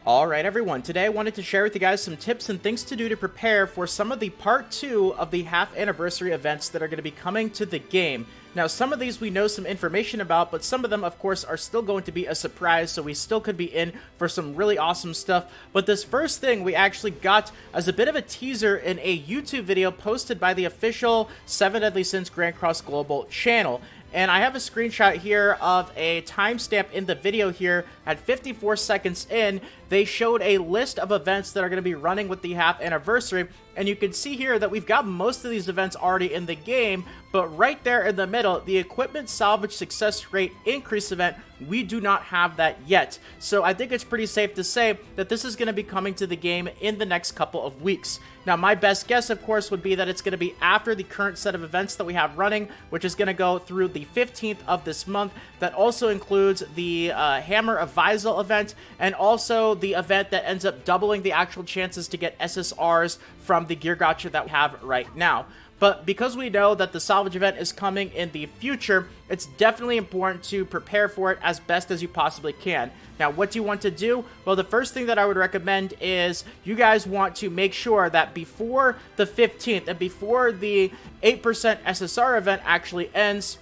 Alright everyone, today I wanted to share with you guys some tips and things to do to prepare for some of the part 2 of the half anniversary events that are going to be coming to the game. Now some of these we know some information about, but some of them of course are still going to be a surprise, so we still could be in for some really awesome stuff. But this first thing we actually got as a bit of a teaser in a YouTube video posted by the official 7 Deadly Sins Grand Cross Global channel. And I have a screenshot here of a timestamp in the video here at 54 seconds in. They showed a list of events that are going to be running with the half anniversary. And you can see here that we've got most of these events already in the game. But right there in the middle, the Equipment Salvage Success Rate Increase event, we do not have that yet. So I think it's pretty safe to say that this is going to be coming to the game in the next couple of weeks. Now, my best guess, of course, would be that it's going to be after the current set of events that we have running, which is going to go through the 15th of this month. That also includes the Hammer of Visel event, and also the event that ends up doubling the actual chances to get SSRs from the Gear Gacha that we have right now. But because we know that the salvage event is coming in the future, it's definitely important to prepare for it as best as you possibly can. Now, what do you want to do? Well, the first thing that I would recommend is you guys want to make sure that before the 15th and before the 8% SSR event actually ends,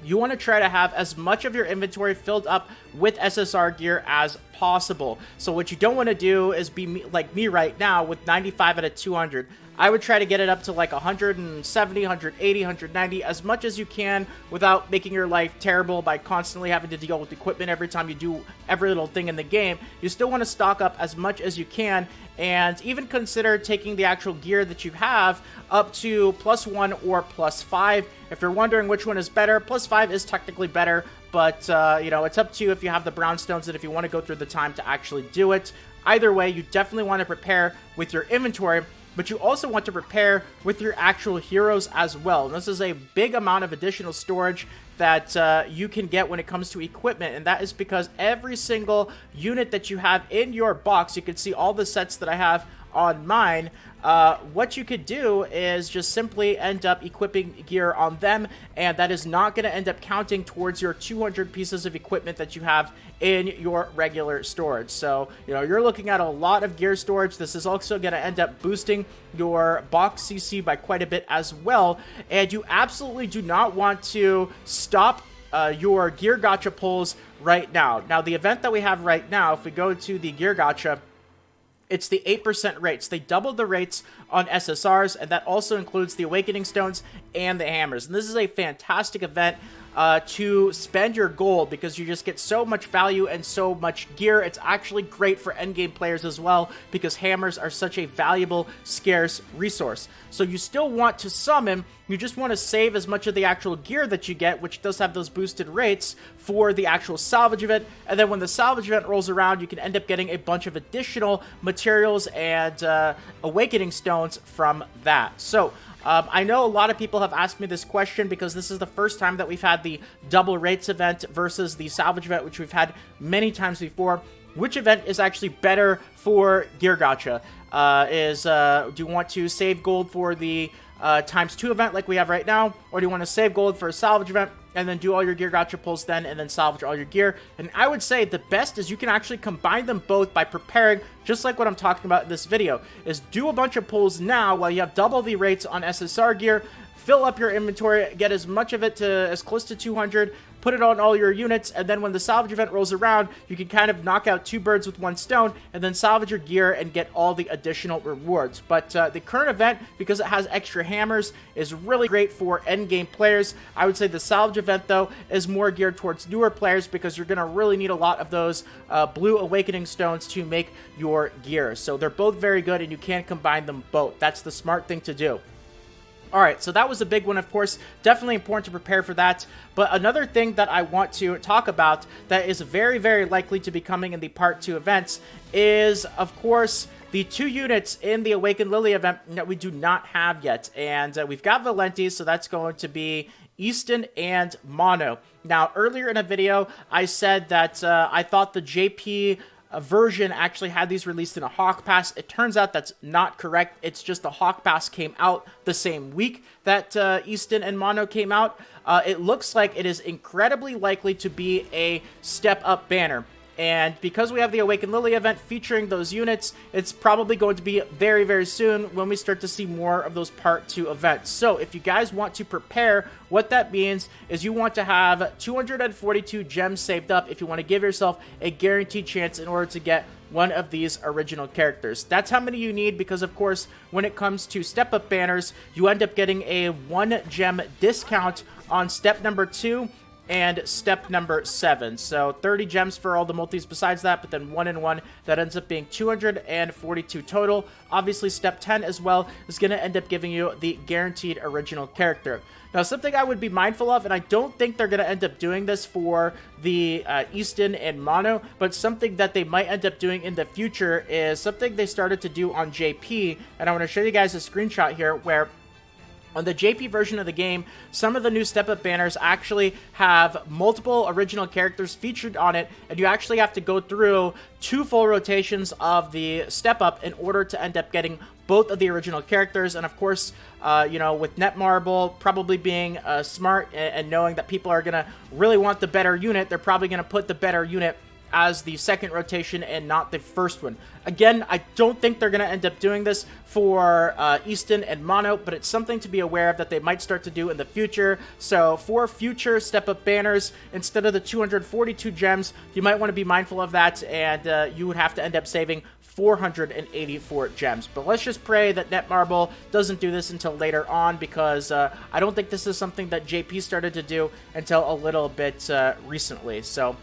you want to try to have as much of your inventory filled up with SSR gear as possible. So what you don't want to do is be like me right now with 95 out of 200. I would try to get it up to like 170, 180, 190, as much as you can without making your life terrible by constantly having to deal with equipment every time you do every little thing in the game. You still want to stock up as much as you can, and even consider taking the actual gear that you have up to +1 or +5. If you're wondering which one is better, +5 is technically better, but you know, it's up to you if you have the brownstones and if you want to go through the time to actually do it. Either way, you definitely want to prepare with your inventory, but you also want to prepare with your actual heroes as well. And this is a big amount of additional storage that you can get when it comes to equipment, and that is because every single unit that you have in your box, you can see all the sets that I have on mine, what you could do is just simply end up equipping gear on them, and that is not going to end up counting towards your 200 pieces of equipment that you have in your regular storage. So, you know, you're looking at a lot of gear storage. This is also going to end up boosting your box CC by quite a bit as well, and you absolutely do not want to stop your Gear Gacha pulls right now. Now, the event that we have right now, if we go to the Gear Gacha, it's the 8% rates. They doubled the rates on SSRs, and that also includes the Awakening Stones and the Hammers. And this is a fantastic event to spend your gold, because you just get so much value and so much gear. It's actually great for endgame players as well, because hammers are such a valuable, scarce resource. So you still want to summon, you just want to save as much of the actual gear that you get, which does have those boosted rates, for the actual salvage event. And then when the salvage event rolls around, you can end up getting a bunch of additional materials and Awakening Stones from that. So I know a lot of people have asked me this question, because this is the first time that we've had the double rates event versus the salvage event, which we've had many times before. Which event is actually better for Gear Gacha? Do you want to save gold for the ×2 event like we have right now, or do you want to save gold for a salvage event and then do all your Gear Gacha pulls then and then salvage all your gear? And I would say the best is you can actually combine them both by preparing, just like what I'm talking about in this video, is do a bunch of pulls now while you have double the rates on SSR gear, fill up your inventory, get as much of it to as close to 200, put it on all your units, and then when the salvage event rolls around, you can kind of knock out 2 birds with 1 stone, and then salvage your gear and get all the additional rewards. But the current event, because it has extra hammers, is really great for endgame players. I would say the salvage event, though, is more geared towards newer players, because you're going to really need a lot of those blue Awakening Stones to make your gear. So they're both very good, and you can combine them both. That's the smart thing to do. Alright, so that was a big one, of course. Definitely important to prepare for that. But another thing that I want to talk about that is very, very likely to be coming in the Part 2 events is, of course, the 2 units in the Awakened Lily event that we do not have yet. And we've got Valenti, so that's going to be Easton and Mono. Now, earlier in a video, I said that I thought the JP version actually had these released in a Hawk Pass. It turns out that's not correct. It's just the Hawk Pass came out the same week that Easton and Mono came out. It looks like it is incredibly likely to be a step-up banner. And because we have the Awakened Lily event featuring those units, it's probably going to be very, very soon when we start to see more of those Part 2 events. So if you guys want to prepare, what that means is you want to have 242 gems saved up if you want to give yourself a guaranteed chance in order to get one of these original characters. That's how many you need because, of course, when it comes to step-up banners, you end up getting a 1 gem discount on step number 2 and step number 7. So 30 gems for all the multis besides that, but then 1 and 1, that ends up being 242 total. Obviously, step 10 as well is going to end up giving you the guaranteed original character. Now, something I would be mindful of, and I don't think they're going to end up doing this for the Easton and Mono, but something that they might end up doing in the future is something they started to do on JP, and I want to show you guys a screenshot here where on the JP version of the game, some of the new step-up banners actually have multiple original characters featured on it, and you actually have to go through 2 full rotations of the step-up in order to end up getting both of the original characters. And of course, you know, with Netmarble probably being smart and knowing that people are going to really want the better unit, they're probably going to put the better unit as the second rotation and not the first one. Again, I don't think they're going to end up doing this for Easton and Mono, but it's something to be aware of that they might start to do in the future. So for future step-up banners, instead of the 242 gems, you might want to be mindful of that, and you would have to end up saving 484 gems. But let's just pray that Netmarble doesn't do this until later on, because I don't think this is something that JP started to do until a little bit recently. So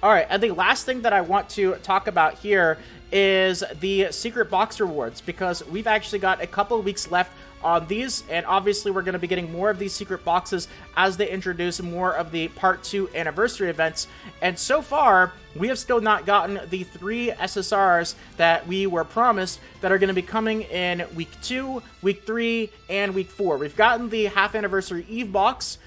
alright, and the last thing that I want to talk about here is the secret box rewards, because we've actually got a couple weeks left on these, and obviously we're going to be getting more of these secret boxes as they introduce more of the Part 2 anniversary events. And so far, we have still not gotten the 3 SSRs that we were promised that are going to be coming in Week 2, Week 3, and Week 4. We've gotten the Half Anniversary Eve box,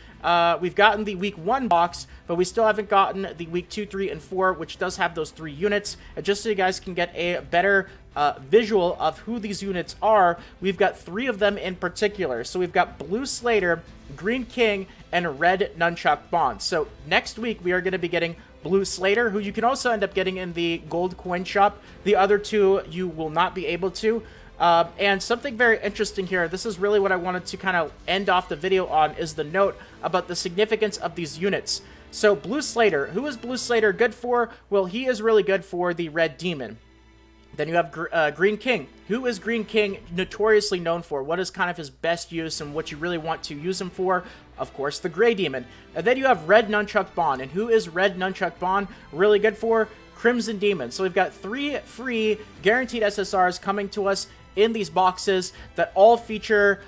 we've gotten the Week 1 box, but we still haven't gotten the Week 2, 3, and 4, which does have those 3 units. And just so you guys can get a better visual of who these units are, we've got 3 of them in particular. So we've got Blue Slater, Green King, and Red Nunchuck Bond. So next week we are going to be getting Blue Slater, who you can also end up getting in the gold coin shop. The other 2 you will not be able to. And something very interesting here, this is really what I wanted to kind of end off the video on, is the note about the significance of these units. So Blue Slater, who is Blue Slater good for? Well, he is really good for the Red Demon. Then you have Green King. Who is Green King notoriously known for? What is kind of his best use and what you really want to use him for? Of course, the Gray Demon. And then you have Red Nunchuck Bond. And who is Red Nunchuck Bond really good for? Crimson Demon. So we've got 3 free guaranteed SSRs coming to us in these boxes that all feature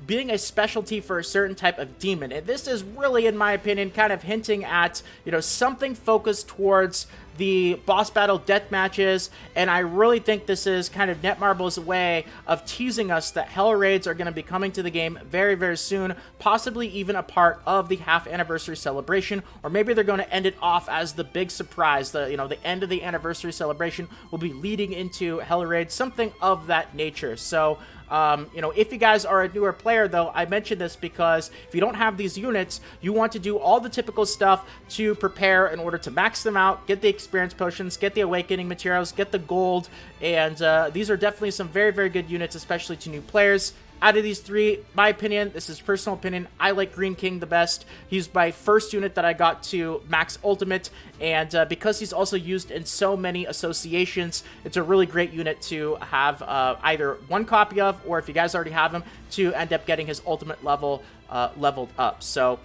being a specialty for a certain type of demon. And this is really, in my opinion, kind of hinting at, you know, something focused towards the boss battle death matches, and I really think this is kind of Netmarble's way of teasing us that Hell Raids are going to be coming to the game very, very soon, possibly even a part of the half anniversary celebration, or maybe they're going to end it off as the big surprise. The end of the anniversary celebration will be leading into Hell Raids, something of that nature. So if you guys are a newer player, though, I mentioned this because if you don't have these units, you want to do all the typical stuff to prepare in order to max them out, get the experience potions, get the awakening materials, get the gold, and these are definitely some very, very good units, especially to new players. Out of these 3, my opinion, this is personal opinion, I like Green King the best. He's my first unit that I got to max ultimate, and because he's also used in so many associations, it's a really great unit to have either 1 copy of, or if you guys already have him, to end up getting his ultimate level leveled up. So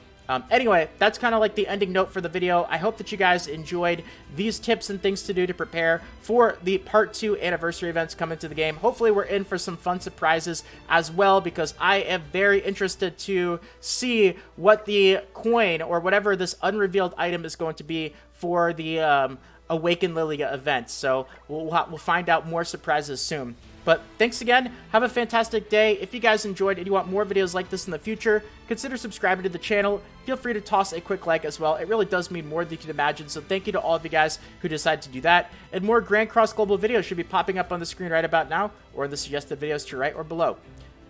anyway, that's kind of like the ending note for the video. I hope that you guys enjoyed these tips and things to do to prepare for the Part 2 anniversary events coming to the game. Hopefully we're in for some fun surprises as well, because I am very interested to see what the coin or whatever this unrevealed item is going to be for the Awakened Lilia event. So we'll find out more surprises soon. But thanks again. Have a fantastic day. If you guys enjoyed and you want more videos like this in the future, consider subscribing to the channel. Feel free to toss a quick like as well. It really does mean more than you can imagine. So thank you to all of you guys who decided to do that. And more Grand Cross Global videos should be popping up on the screen right about now, or in the suggested videos to your right or below.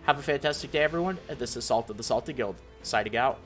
Have a fantastic day, everyone. And this is Salt of the Salty Guild, signing out.